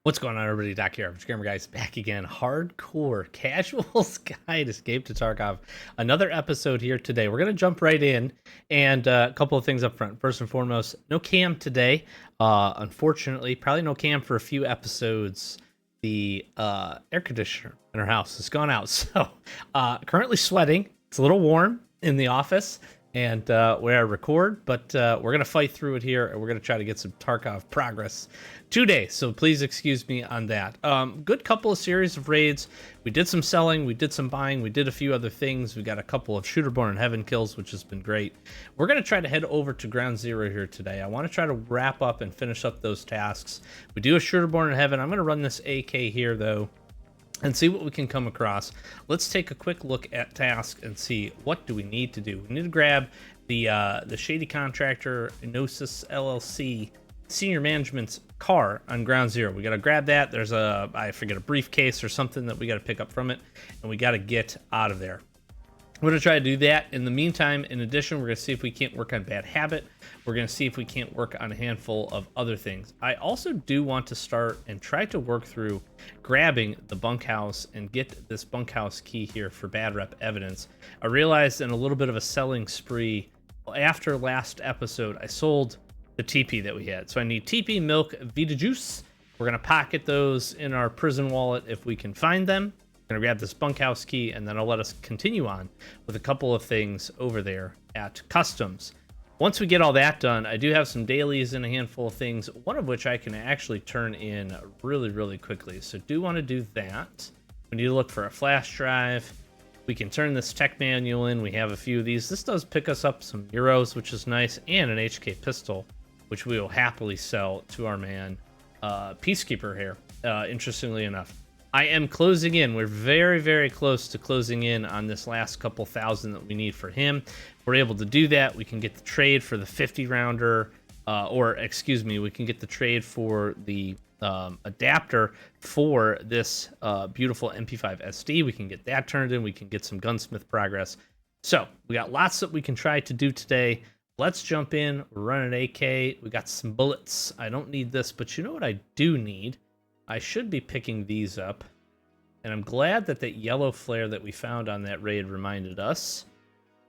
What's going on, everybody? Doc here. Gamer Guys back again. Hardcore Casual's Guide Escape to Tarkov. Another episode here today. We're going to jump right in, and a couple of things up front. First and foremost, no cam today. Unfortunately, probably no cam for a few episodes. The air conditioner in our house has gone out, so currently sweating. It's a little warm in the office and where I record, but we're gonna fight through it here, and we're gonna try to get some Tarkov progress today. So please excuse me on that. Good couple of series of raids. We did some selling, we did some buying, we did a few other things. We got a couple of Shooterborn and Heaven kills, which has been great. We're gonna try to head over to Ground Zero here today. I want to try to wrap up and finish up those tasks. We do a Shooterborn and Heaven. I'm gonna run this AK here though, and see what we can come across. Let's take a quick look at task and see what do we need to do. We need to grab the Shady Contractor Gnosis LLC senior management's car on Ground Zero. We got to grab that. There's a briefcase or something that we got to pick up from it, and we got to get out of there. We're going to try to do that. In the meantime, in addition, we're going to see if we can't work on Bad Habit. We're going to see if we can't work on a handful of other things. I also do want to start and try to work through grabbing the bunkhouse and get this bunkhouse key here for bad rep evidence. I realized in a little bit of a selling spree, after last episode, I sold the TP that we had. So I need TP, milk, Vita Juice. We're going to pocket those in our prison wallet if we can find them. Gonna grab this bunkhouse key, and then I'll let us continue on with a couple of things over there at customs. Once we get all that done, I do have some dailies and a handful of things, one of which I can actually turn in really quickly. So do want to do that. We need to look for a flash drive. We can turn this tech manual in. We have a few of these. This does pick us up some euros, which is nice, and an HK pistol, which we will happily sell to our man Peacekeeper here, interestingly enough. I am closing in. We're very close to closing in on this last couple thousand that we need for him. If we're able to do that, we can get the trade for the 50 rounder, we can get the trade for the adapter for this beautiful MP5 SD. We can get that turned in. We can get some gunsmith progress. So we got lots that we can try to do today. Let's jump in. We're running AK. We got some bullets. I don't need this, but you know what I do need? I should be picking these up, and I'm glad that that yellow flare that we found on that raid reminded us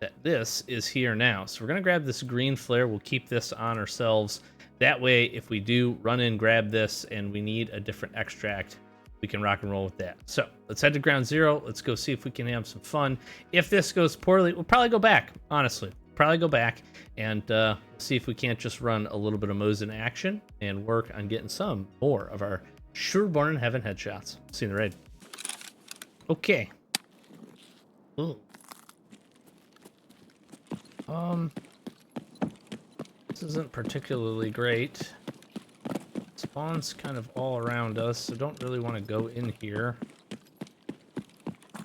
that this is here now. So we're going to grab this green flare. We'll keep this on ourselves. That way, if we do run in, grab this, and we need a different extract, we can rock and roll with that. So let's head to Ground Zero. Let's go see if we can have some fun. If this goes poorly, we'll probably go back, honestly. Probably go back and see if we can't just run a little bit of Mosin action and work on getting some more of our Shooterborn and Heaven headshots. See you in the raid. Okay. Ooh. This isn't particularly great. Spawn's kind of all around us, so don't really want to go in here.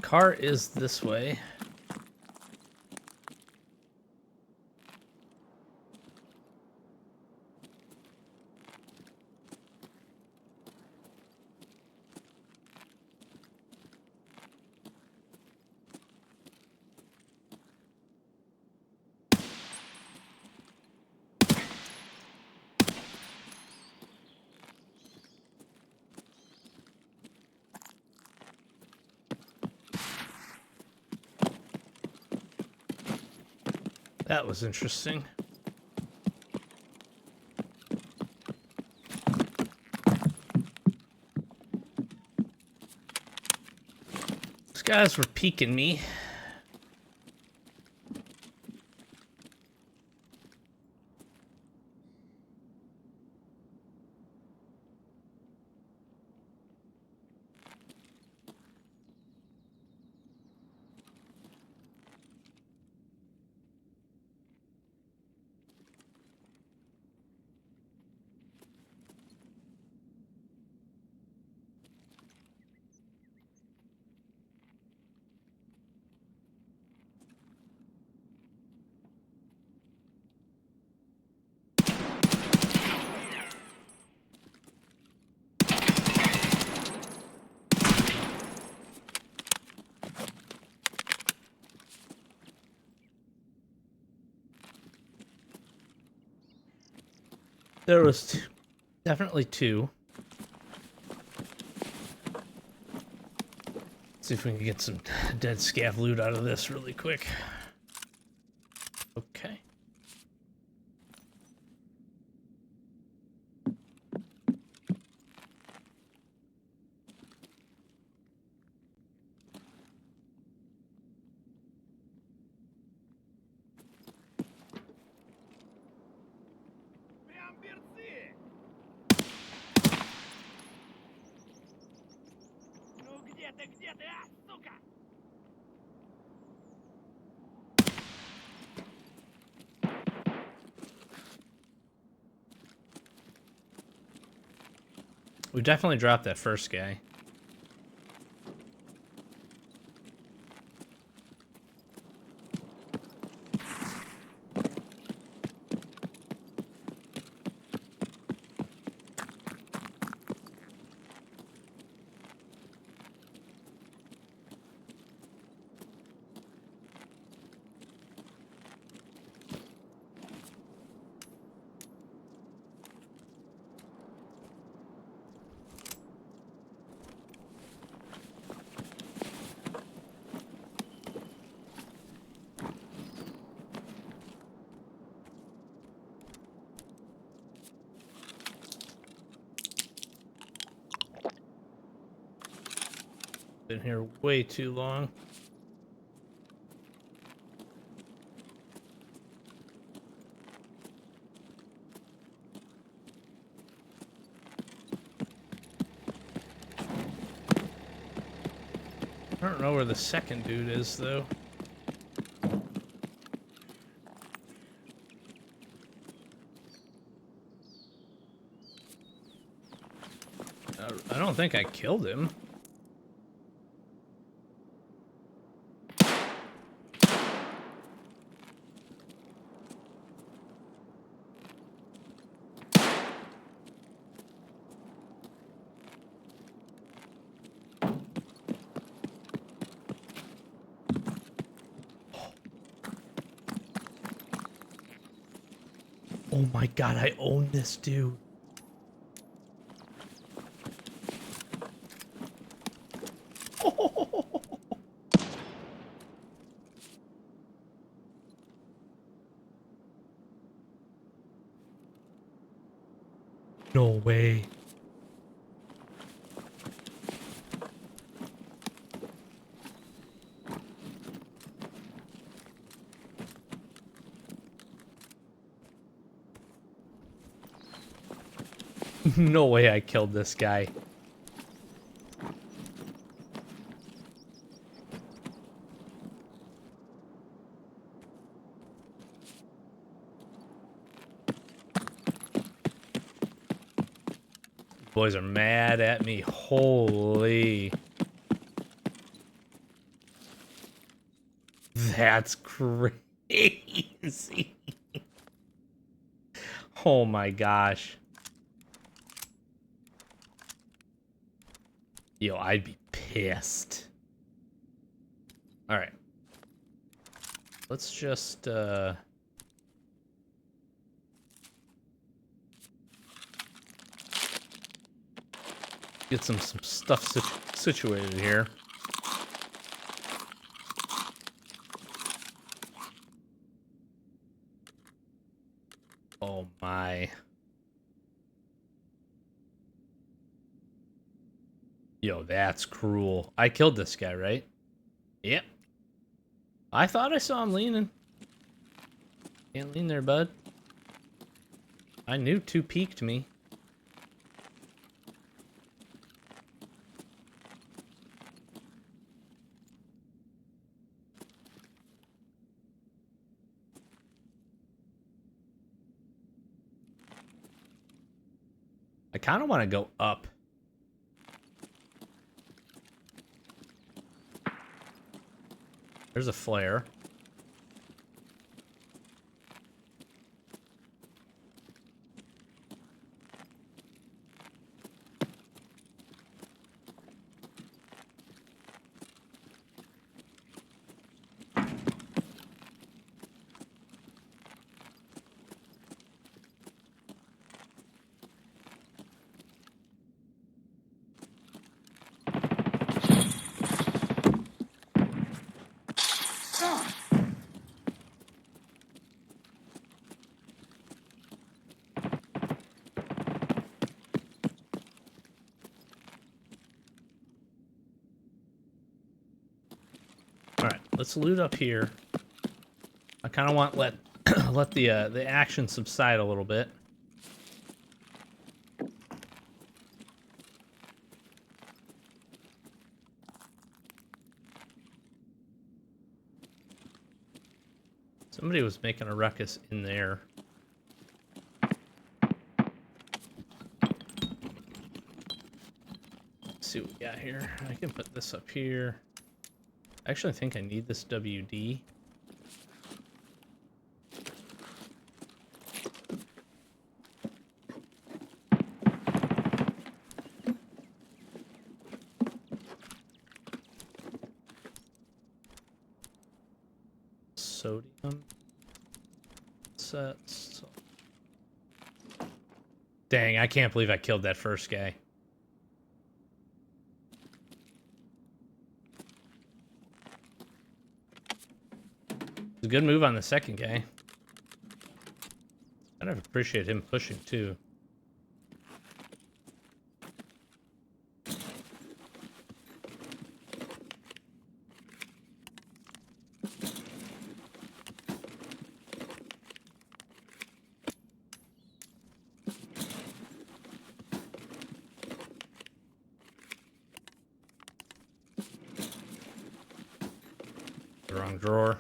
Car is this way. That was interesting. These guys were peeking me. There was definitely two. See if we can get some dead scav loot out of this really quick. Okay. We definitely dropped that first guy. Been here way too long. I don't know where the second dude is, though. I don't think I killed him. Oh my god, I own this dude. No way. No way I killed this guy. Boys are mad at me. Holy. That's crazy. Oh my gosh. Yo, I'd be pissed. All right. Let's just get some stuff situated here. Oh my. Yo, that's cruel. I killed this guy, right? Yep. I thought I saw him leaning. Can't lean there, bud. I knew 2 peeked me. I kind of want to go up. There's a flare. let's loot up here. I kind of want let let the action subside a little bit. Somebody was making a ruckus in there. Let's see what we got here. I can put this up here. I actually think I need this WD. Sodium sets. Dang, I can't believe I killed that first guy. It's a good move on the second guy. Kind of appreciate him pushing too. The wrong drawer.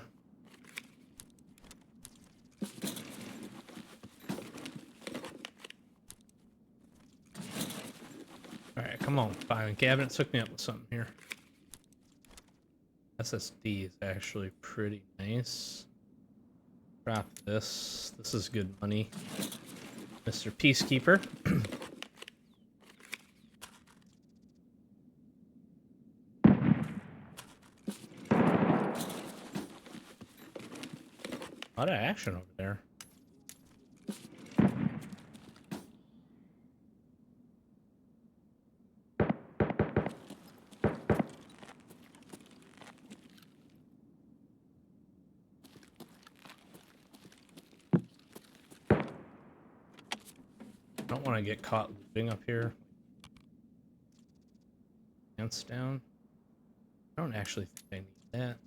Alright, come on, filing cabinets. Hook me up with something here. SSD is actually pretty nice. Drop this. This is good money. Mr. Peacekeeper. A lot of action over there. I don't want to get caught looting up here. Pants down. I don't actually think I need that.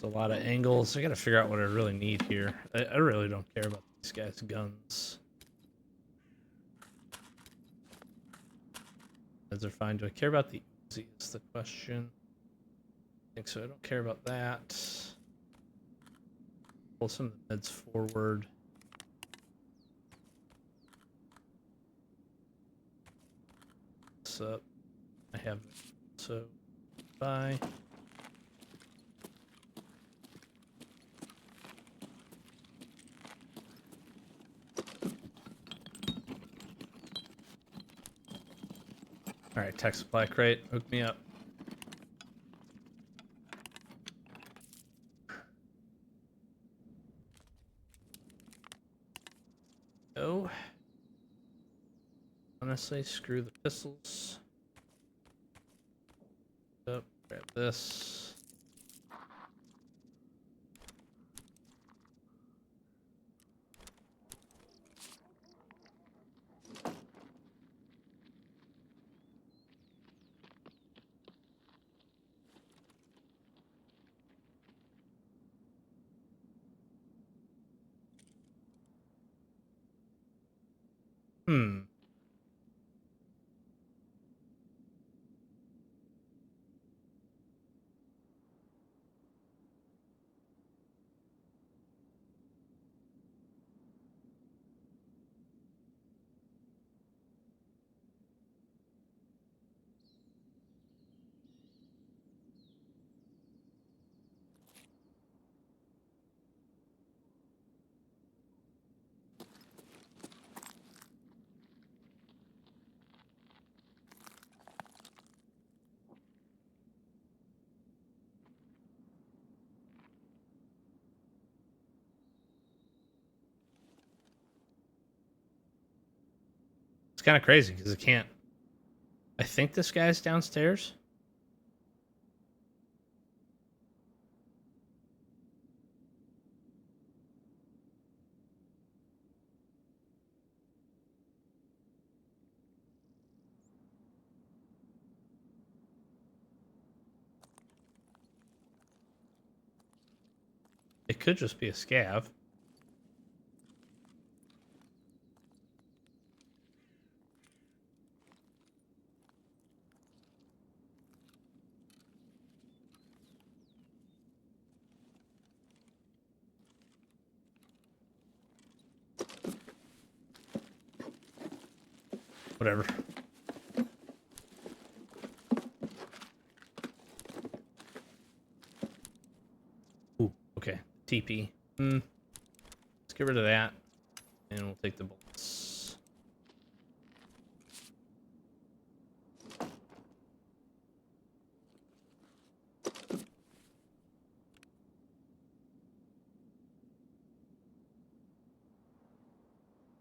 A lot of angles. I gotta figure out what I really need here. I really don't care about these guys' guns. Meds are fine. Do I care about the Uzi is the question. I think so. I don't care about that. Pull some of the meds forward. This up. I have so bye. Alright, tech supply crate, hook me up. Go. Honestly, screw the pistols. Up, grab this. Hmm. It's kind of crazy because I can't. I think this guy's downstairs. could just be a scav. Whatever. Ooh, okay. TP. Let's get rid of that. And we'll take the bullets.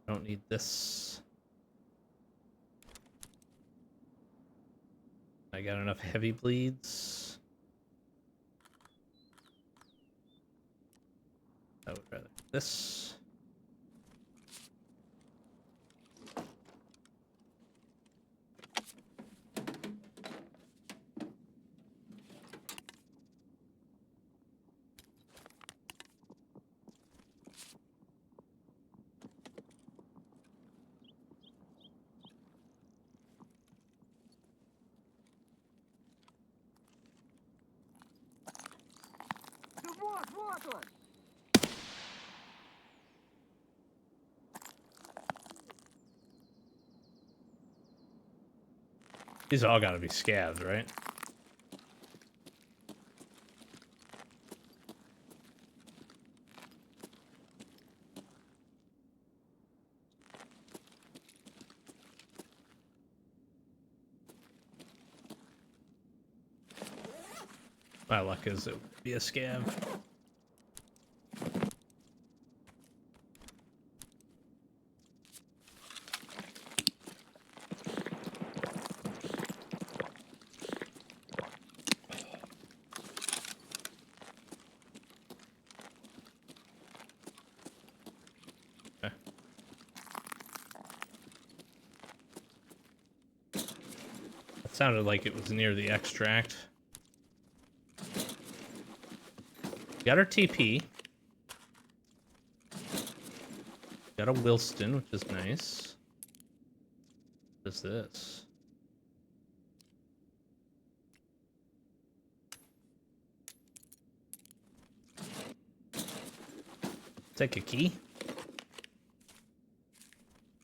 Don't need this. I got enough heavy bleeds. I would rather this. These all gotta be scavs, right? My luck is it would be a scav. Okay. That sounded like it was near the extract. Got our TP. Got a Wilston, which is nice. What is this? Take a key.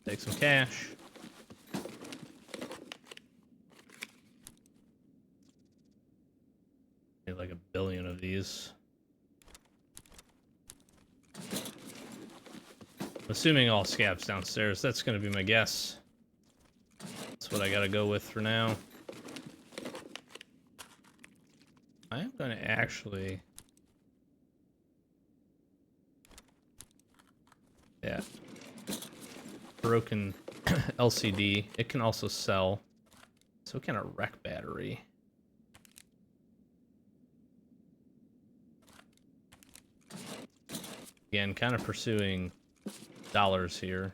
Take some cash. Need like 1 billion of these. I'm assuming all scavs downstairs. That's gonna be my guess. That's what I gotta go with for now. I am gonna actually... Yeah. Broken LCD. It can also sell. So can a wreck battery. Again, kind of pursuing dollars here.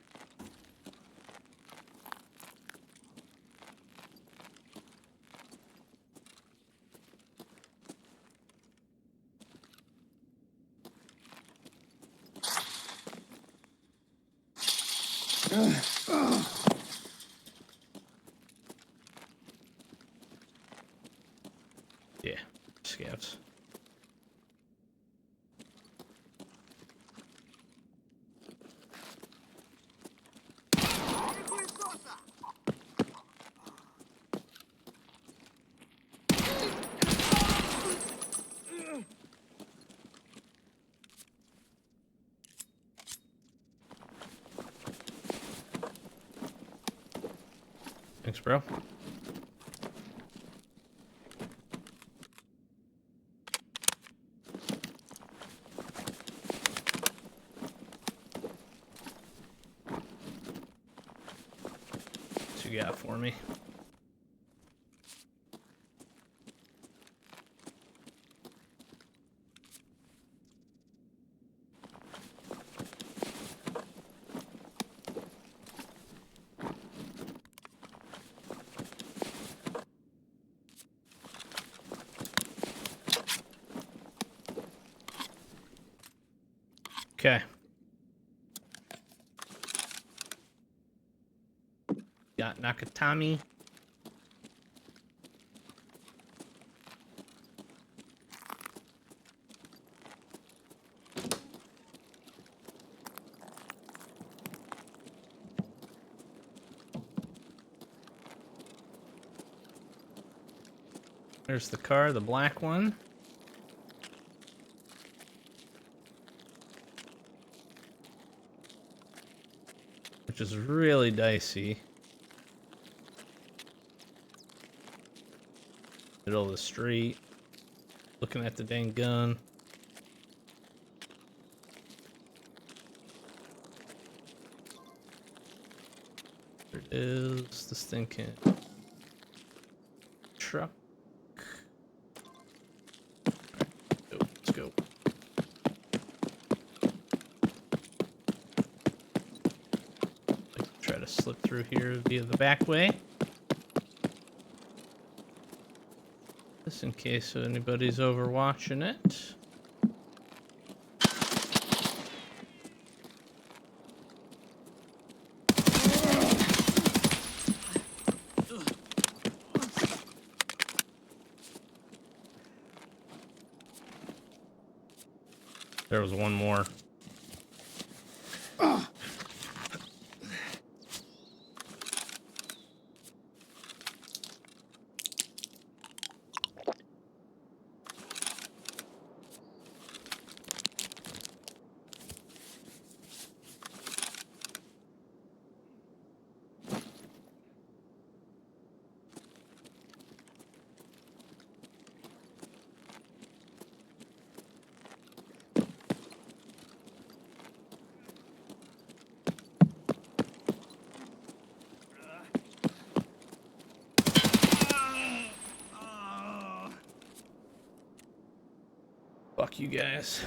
Yeah, scavs. Thanks, bro. What you got for me? Okay. Got Nakatami. There's the car, the black one. Which is really dicey. Middle of the street. Looking at the dang gun. There it is. This thing can... Truck. Let's go. Try to slip through here via the back way. Just in case anybody's overwatching it. There was one more. Fuck you guys.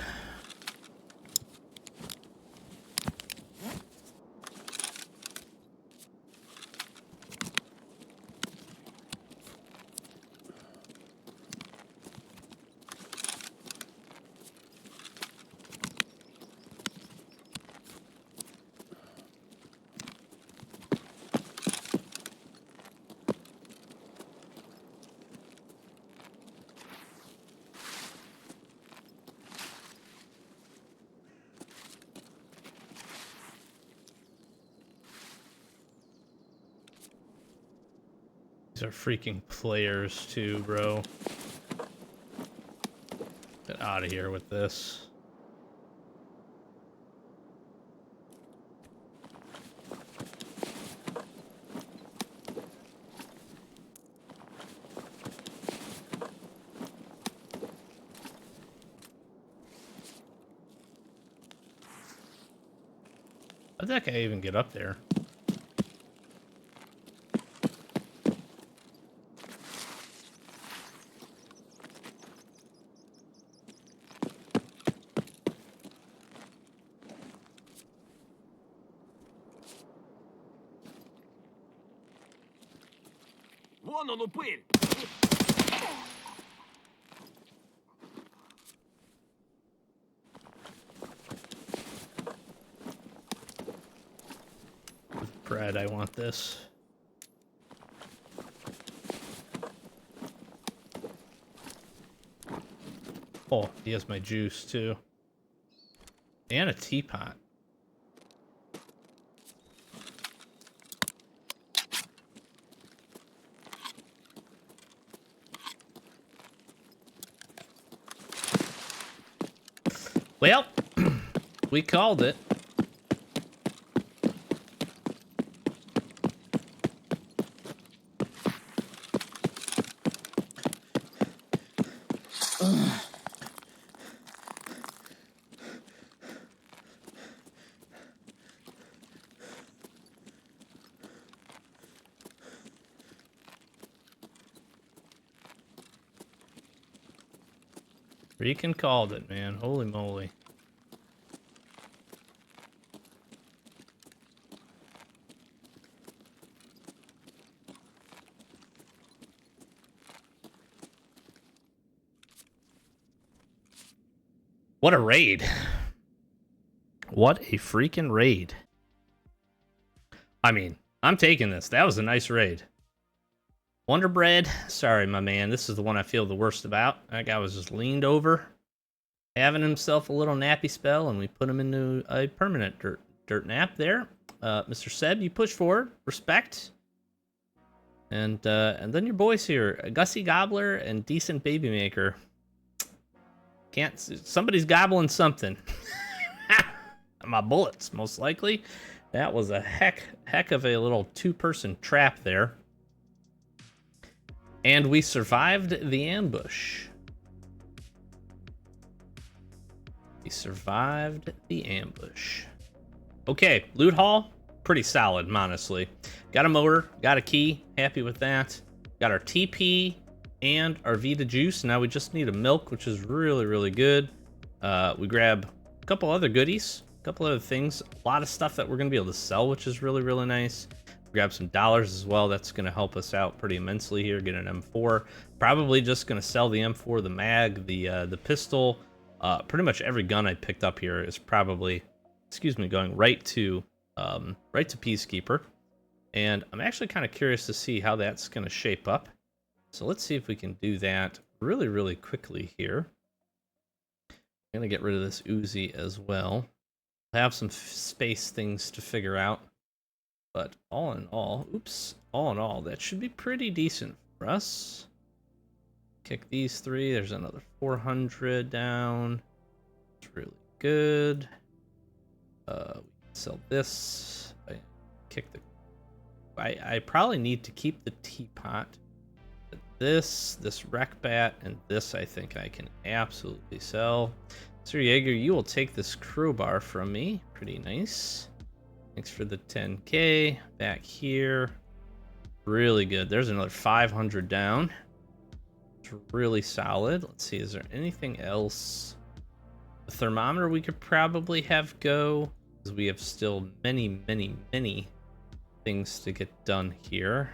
These are freaking players too, bro. Get out of here with this. How'd that guy even get up there? Вон он, упырь! With pride, I want this. Oh, he has my juice too. And a teapot. Well, we called it. Freaking called it, man. Holy moly. What a raid. What a freaking raid. I mean, I'm taking this. That was a nice raid. Wonder Bread. Sorry, my man. This is the one I feel the worst about. That guy was just leaned over, having himself a little nappy spell, and we put him into a permanent dirt nap there. Mr. Seb, you push forward. Respect. And then your boys here, Gussie Gobbler and Decent Baby Maker. Somebody's gobbling something. My bullets, most likely. That was a heck of a little two-person trap there. And we survived the ambush. Okay, loot haul, pretty solid, honestly. Got a motor, got a key, happy with that. Got our TP and our Vita juice. Now we just need a milk, which is really, really good. We grab a couple other goodies, a couple other things, a lot of stuff that we're gonna be able to sell, which is really, really nice. Grab some dollars as well. That's going to help us out pretty immensely here. Get an M4. Probably just going to sell the M4, the mag, the pistol. Pretty much every gun I picked up here is probably, going right to Peacekeeper. And I'm actually kind of curious to see how that's going to shape up. So let's see if we can do that really, really quickly here. I'm going to get rid of this Uzi as well. I have some space things to figure out. But all in all, that should be pretty decent for us. Kick these three. There's another 400 down. It's really good. We can sell this. I probably need to keep the teapot. But this rec bat, and this I think I can absolutely sell. Sir Jaeger, you will take this crowbar from me. Pretty nice. Thanks for the 10K. Back here. Really good. There's another 500 down. It's really solid. Let's see, is there anything else? The thermometer we could probably have go, because we have still many, many, many things to get done here.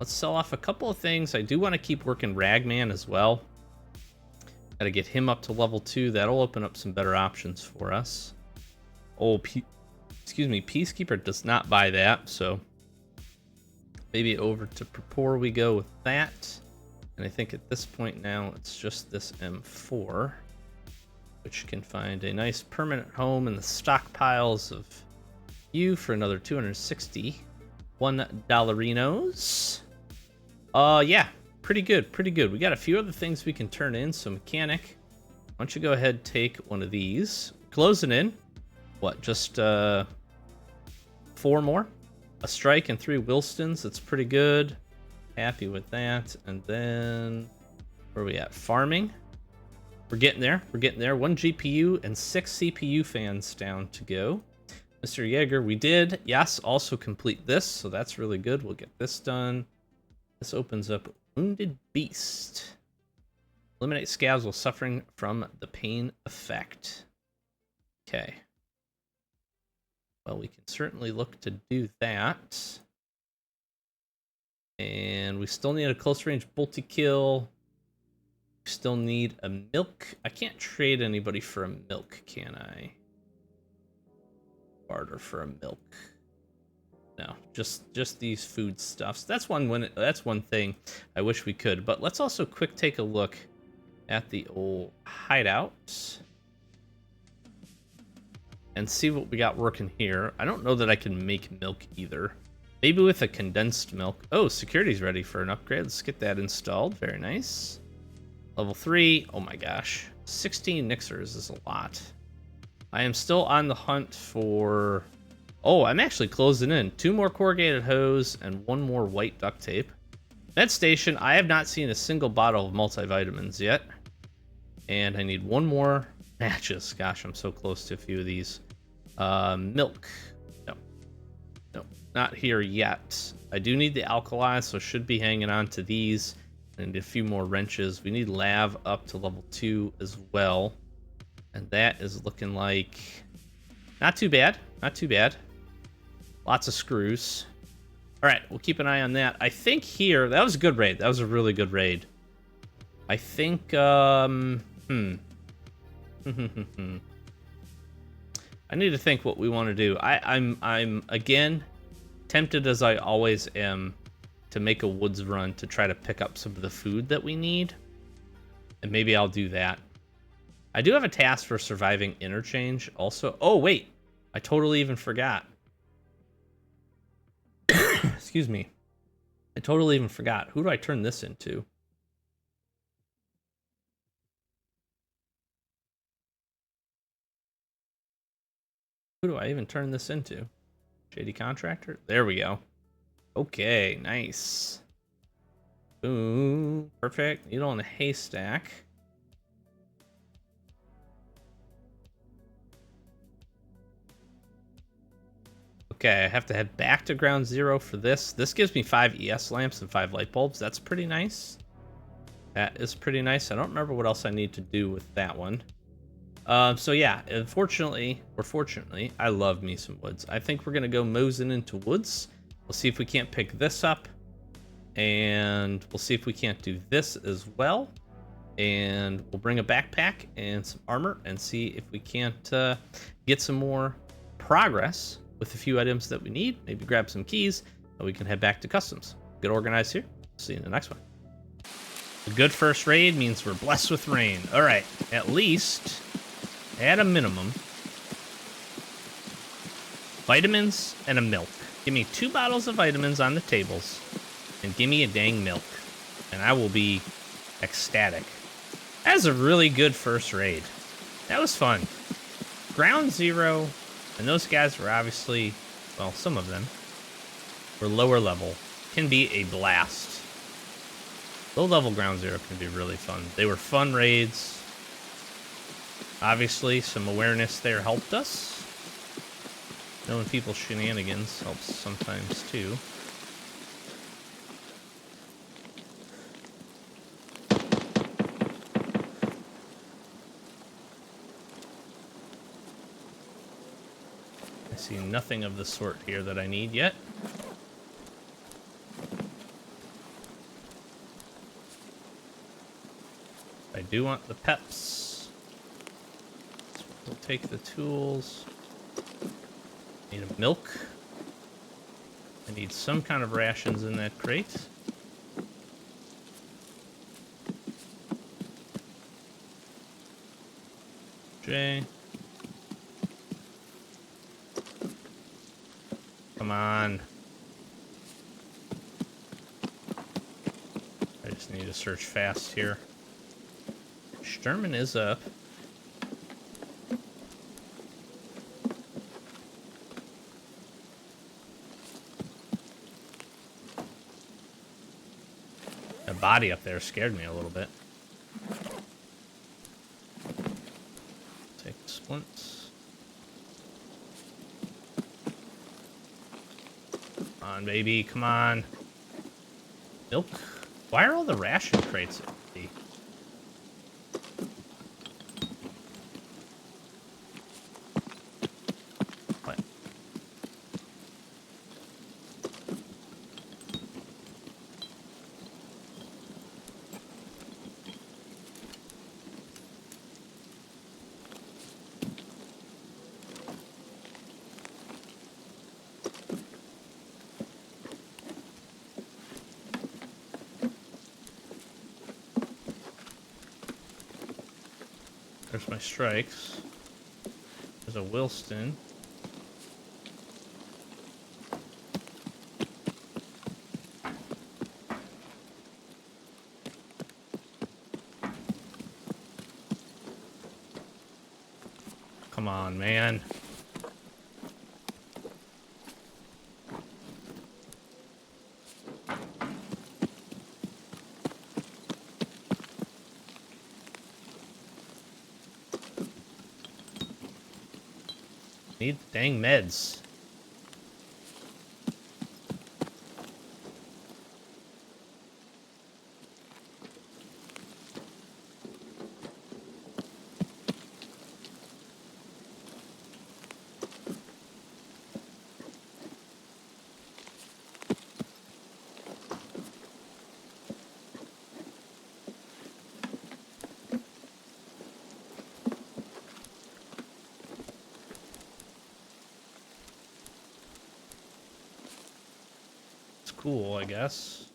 Let's sell off a couple of things. I do want to keep working Ragman as well. Got to get him up to level 2. That'll open up some better options for us. Oh, Peacekeeper does not buy that, so maybe over to Prepor we go with that. And I think at this point now it's just this M4, which can find a nice permanent home in the stockpiles of you for another 261 dollarinos. Yeah, pretty good. We got a few other things we can turn in. So mechanic, why don't you go ahead and take one of these? Closing in. What, just 4 more? A strike and 3 Wilstons. That's pretty good. Happy with that. And then where are we at? Farming. We're getting there. 1 GPU and 6 CPU fans down to go. Mr. Jaeger, we did, yes, also complete this, so that's really good. We'll get this done. This opens up Wounded Beast. Eliminate scabs while suffering from the pain effect. Okay. Well, we can certainly look to do that. And we still need a close range bolty kill. We still need a milk. I can't trade anybody for a milk, can I? Barter for a milk. No, just these food stuffs. That's one thing I wish we could. But let's also quick take a look at the old hideout and see what we got working here. I don't know that I can make milk either. Maybe with a condensed milk. Oh, security's ready for an upgrade. Let's get that installed. Very nice. Level 3. Oh my gosh. 16 Nixers is a lot. I am still on the hunt for... Oh, I'm actually closing in. 2 more corrugated hose and 1 more white duct tape. Med station, I have not seen a single bottle of multivitamins yet. And I need 1 more matches. Gosh, I'm so close to a few of these. Milk. No, not here yet. I do need the alkali, so should be hanging on to these. And a few more wrenches. We need lav up to level 2 as well. And that is looking like... Not too bad. Lots of screws. All right, we'll keep an eye on that. I think here... That was a good raid. That was a really good raid. I think... I need to think what we want to do. I'm again tempted as I always am to make a woods run to try to pick up some of the food that we need. And maybe I'll do that. I do have a task for surviving interchange also. Oh, wait. I totally even forgot. Excuse me. I totally even forgot. Who do I turn this into? Who do I even turn this into? Shady Contractor? There we go. Okay, nice. Boom. Perfect. Needle in a haystack. Okay, I have to head back to ground zero for this. This gives me 5 ES lamps and 5 light bulbs. That's pretty nice. That is pretty nice. I don't remember what else I need to do with that one. So yeah, unfortunately, or fortunately, I love me some woods. I think we're gonna go moseying into woods. We'll see if we can't pick this up. And we'll see if we can't do this as well. And we'll bring a backpack and some armor and see if we can't get some more progress with a few items that we need. Maybe grab some keys, and we can head back to customs. Get organized here. See you in the next one. A good first raid means we're blessed with rain. All right, at least, at a minimum, vitamins and a milk. Give me 2 bottles of vitamins on the tables, and give me a dang milk, and I will be ecstatic. That was a really good first raid. That was fun. Ground zero, and those guys were obviously, well, some of them were lower level. Can be a blast. Low level ground zero can be really fun. They were fun raids. Obviously, some awareness there helped us. Knowing people's shenanigans helps sometimes too. I see nothing of the sort here that I need yet. I do want the peps. So we'll take the tools. Need a milk. I need some kind of rations in that crate. J. Come on. I just need to search fast here. Sturman is up. The body up there scared me a little bit. Take the splints. Come on, baby, come on. Milk? Why are all the ration crates empty? What? There's my strikes. There's a Wilston. Come on, man. Need the dang meds. cool, I guess.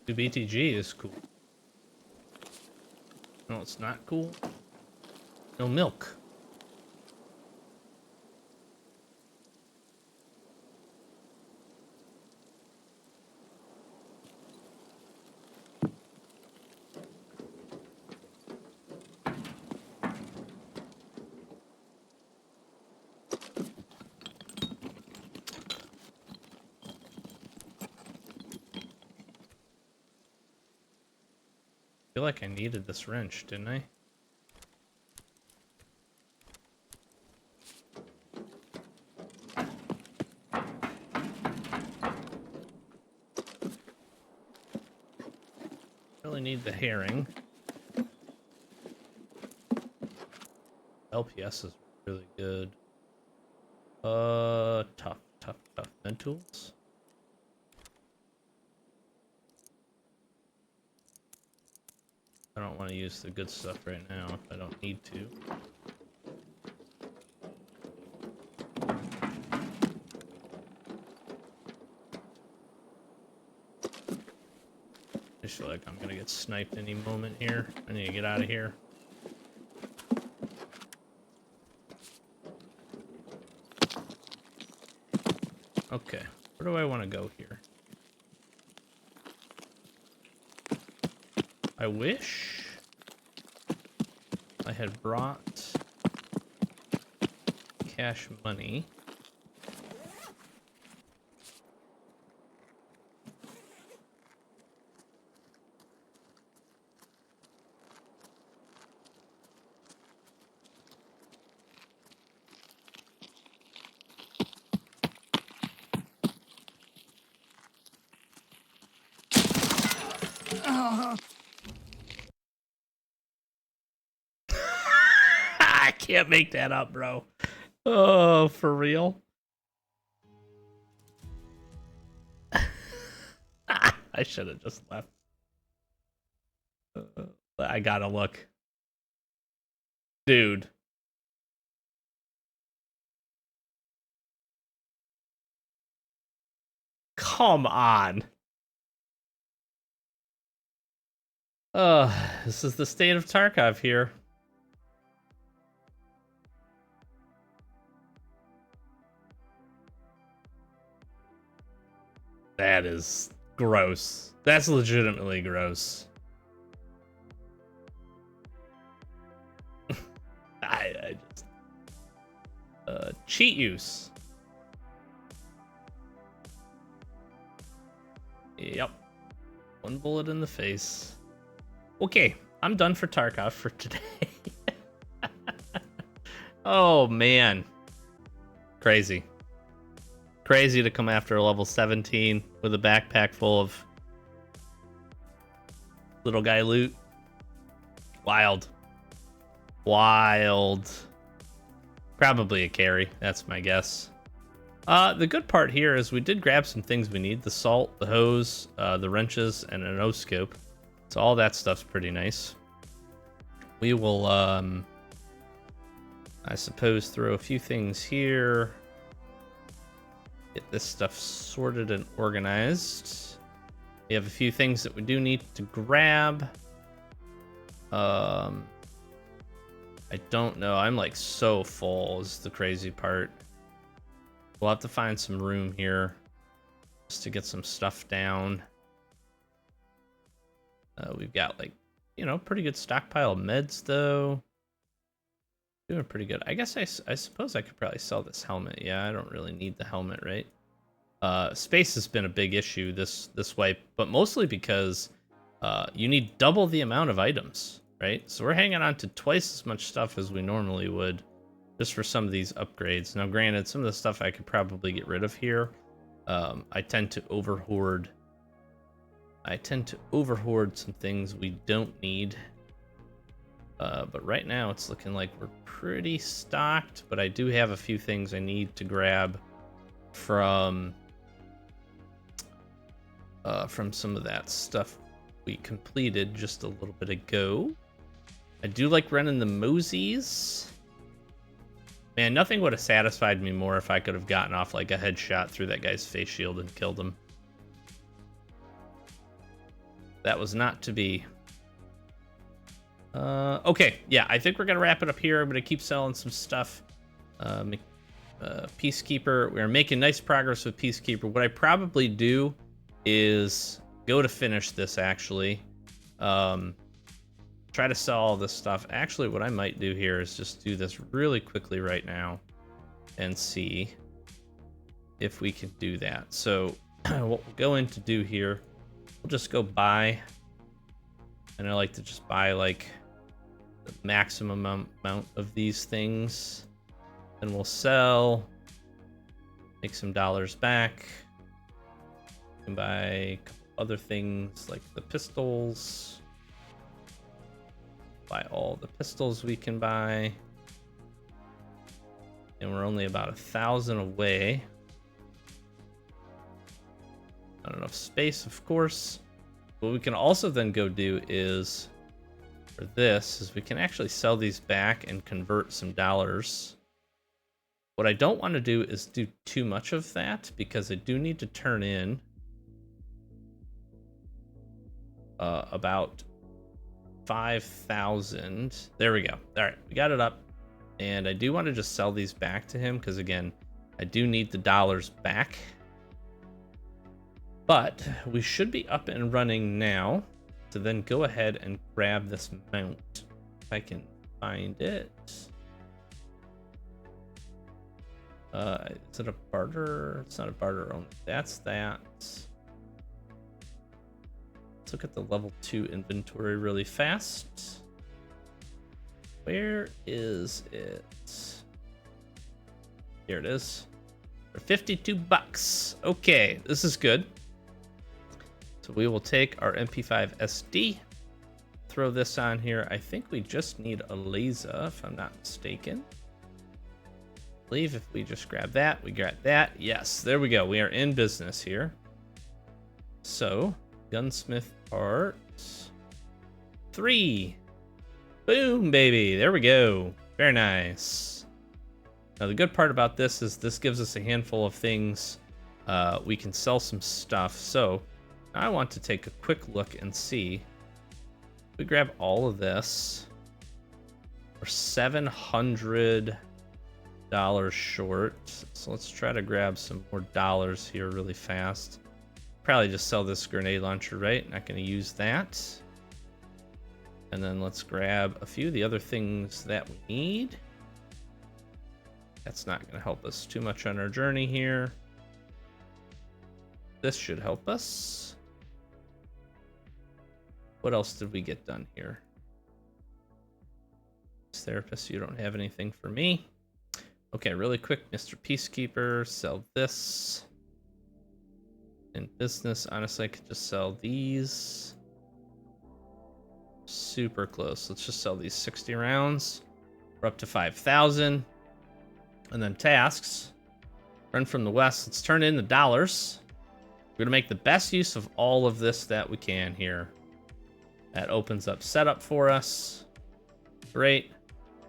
BTG is cool. No, it's not cool. No milk. I feel like I needed this wrench, didn't I? Really need the herring. LPS is really good. Tough. Med tools. I don't want to use the good stuff right now if I don't need to. I just feel like I'm gonna get sniped any moment here. I need to get out of here. Okay, where do I want to go here? I wish I had brought cash money. I can't make that up, bro. Oh, for real? I should have just left. I gotta look. Dude. Come on. This is the state of Tarkov here. That is gross. That's legitimately gross. I just... cheat use. Yep. One bullet in the face. Okay, I'm done for Tarkov for today. Oh, man. Crazy. Crazy to come after a level 17 with a backpack full of little guy loot. Wild. Wild. Probably a carry, that's my guess. The good part here is we did grab some things we need. The salt, the hose, the wrenches, and an O-scope. So all that stuff's pretty nice. We will, I suppose, throw a few things here. Get this stuff sorted and organized. We have a few things that we do need to grab. I don't know. I'm like so full is the crazy part. We'll have to find some room here just to get some stuff down. We've got like, you know, pretty good stockpile of meds though. Doing pretty good. I guess I suppose I could probably sell this helmet. Yeah, I don't really need the helmet, right? Space has been a big issue this wipe, but mostly because you need double the amount of items, right? So we're hanging on to twice as much stuff as we normally would just for some of these upgrades. Now, granted, some of the stuff I could probably get rid of here. I tend to overhoard. Some things we don't need. But right now it's looking like we're pretty stocked, but I do have a few things I need to grab from some of that stuff we completed just a little bit ago. I do like running the Moseys. Man, nothing would have satisfied me more if I could have gotten off like a headshot through that guy's face shield and killed him. That was not to be. Okay, yeah, I think we're gonna wrap it up here. I'm gonna keep selling some stuff. Peacekeeper, we're making nice progress with Peacekeeper. What I probably do is go to finish this actually. Try to sell all this stuff. Actually, what I might do here is just do this really quickly right now and see if we can do that. So what we'll go in to do here, we'll just go buy, and I like to just buy like the maximum amount of these things, and we'll sell, make some dollars back, and buy a couple other things like the pistols. Buy all the pistols we can buy, and we're only about 1,000 away. Not enough space, of course. What we can also then go do is, for this, is we can actually sell these back and convert some dollars. What I don't want to do is do too much of that, because I do need to turn in about 5,000. There we go. All right, we got it up, and I do want to just sell these back to him because again, I do need the dollars back. But we should be up and running now to then go ahead and grab this mount if I can find it. Is it a barter? It's not a barter only. That's that. Let's look at the level 2 inventory really fast. Where is it? Here it is. For 52 bucks. Okay, this is good. So we will take our MP5 SD, throw this on here. I think we just need a laser, if I'm not mistaken. I believe if we just grab that, we got that. Yes, there we go. We are in business here. So, gunsmith parts 3. Boom, baby. There we go. Very nice. Now, the good part about this is this gives us a handful of things. We can sell some stuff. So, I want to take a quick look and see. We grab all of this. We're $700 short. So let's try to grab some more dollars here really fast. Probably just sell this grenade launcher, right? Not going to use that. And then let's grab a few of the other things that we need. That's not going to help us too much on our journey here. This should help us. What else did we get done here? Therapist, you don't have anything for me. Okay, really quick, Mr. Peacekeeper, sell this. In business, honestly, I could just sell these. Super close. Let's just sell these 60 rounds. We're up to 5,000. And then tasks. Run from the west. Let's turn in the dollars. We're going to make the best use of all of this that we can here. That opens up setup for us. Great.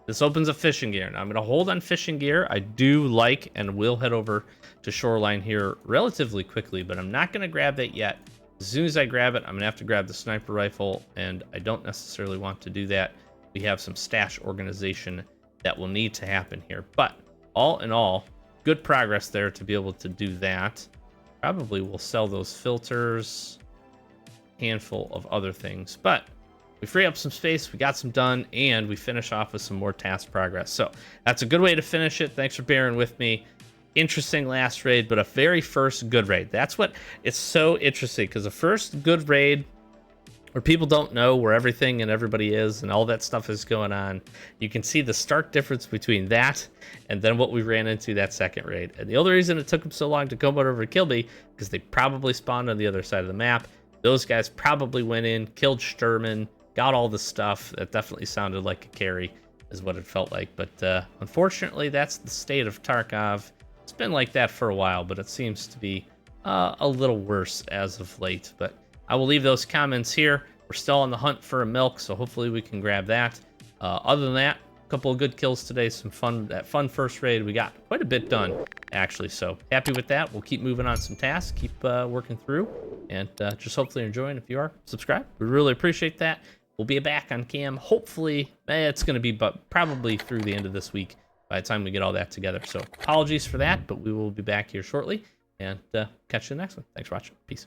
This opens up fishing gear. Now I'm going to hold on fishing gear. I do like and will head over to shoreline here relatively quickly, but I'm not going to grab that yet. As soon as I grab it, I'm going to have to grab the sniper rifle, and I don't necessarily want to do that. We have some stash organization that will need to happen here. But all in all, good progress there to be able to do that. Probably will sell those filters. Handful of other things, but we free up some space, we got some done, and we finish off with some more task progress. So that's a good way to finish it. Thanks for bearing with me. Interesting last raid, but a very first good raid. That's what it's so interesting, because the first good raid where people don't know where everything and everybody is and all that stuff is going on, you can see the stark difference between that and then what we ran into that second raid. And the only reason it took them so long to come over and kill me, because they probably spawned on the other side of the map. Those guys probably went in, killed Sturman, got all the stuff. That definitely sounded like a carry, is what it felt like. But unfortunately, that's the state of Tarkov. It's been like that for a while, but it seems to be a little worse as of late. But I will leave those comments here. We're still on the hunt for a milk, so hopefully we can grab that. Other than that, a couple of good kills today. That fun first raid. We got quite a bit done, actually. So happy with that. We'll keep moving on some tasks, keep working through, and just hopefully enjoying. If you are, subscribe. We really appreciate that. We'll be back on cam. Hopefully, it's going to be probably through the end of this week by the time we get all that together. So apologies for that, but we will be back here shortly, and catch you in the next one. Thanks for watching. Peace.